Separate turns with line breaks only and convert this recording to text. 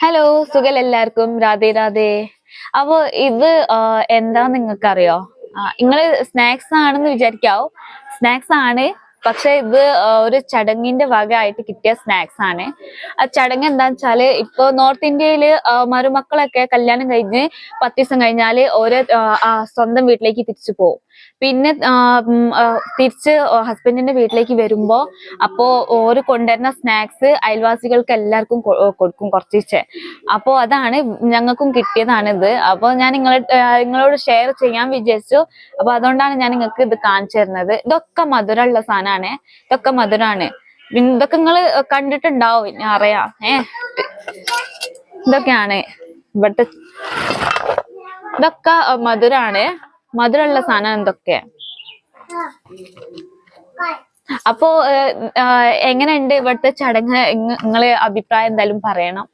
Hello, സുഖം എല്ലാവർക്കും. രാധേ രാധേ. അപ്പൊ ഇത് എന്താന്ന് നിങ്ങൾക്കറിയോ? നിങ്ങള് സ്നാക്സ് ആണെന്ന് വിചാരിക്കാവോ. സ്നാക്സ് ആണ്. പക്ഷെ ഇത് ഒരു ചടങ്ങിന്റെ ഭാഗമായിട്ട് കിട്ടിയ സ്നാക്സ് ആണ്. ആ ചടങ്ങ് എന്താന്ന് വെച്ചാല് ഇപ്പൊ നോർത്ത് ഇന്ത്യയില് മരുമക്കളൊക്കെ കല്യാണം കഴിഞ്ഞ് 10 ദിവസം കഴിഞ്ഞാല് ഓരോ സ്വന്തം വീട്ടിലേക്ക് തിരിച്ചു പോകും. പിന്നെ തിരിച്ച് ഹസ്ബൻഡിന്റെ വീട്ടിലേക്ക് വരുമ്പോ അപ്പോ ഓര് കൊണ്ടുവരുന്ന സ്നാക്സ് അയൽവാസികൾക്ക് എല്ലാവർക്കും കൊടുക്കും കുറച്ചീച്ചെ. അപ്പോ അതാണ് ഞങ്ങൾക്കും കിട്ടിയതാണിത്. അപ്പൊ ഞാൻ നിങ്ങളോട് ഷെയർ ചെയ്യാൻ വിചാരിച്ചു. അപ്പൊ അതുകൊണ്ടാണ് ഞാൻ നിങ്ങൾക്ക് ഇത് കാണിച്ചു തരുന്നത്. ഇതൊക്കെ മധുരമുള്ള സാധനമാണ്. ഇതൊക്കെ മധുരമാണ്. ഇതൊക്കെ നിങ്ങൾ കണ്ടിട്ടുണ്ടാവും, ഞാൻ അറിയാം. ഇതൊക്കെയാണ് ഇവിടുത്തെ. ഇതൊക്കെ മധുരമാണ്. മധുരമുള്ള സാധനം ഇതൊക്കെ. അപ്പോ എങ്ങനെയുണ്ട് ഇവിടുത്തെ ചടങ്ങ്? നിങ്ങളെ അഭിപ്രായം എന്തായാലും പറയണം.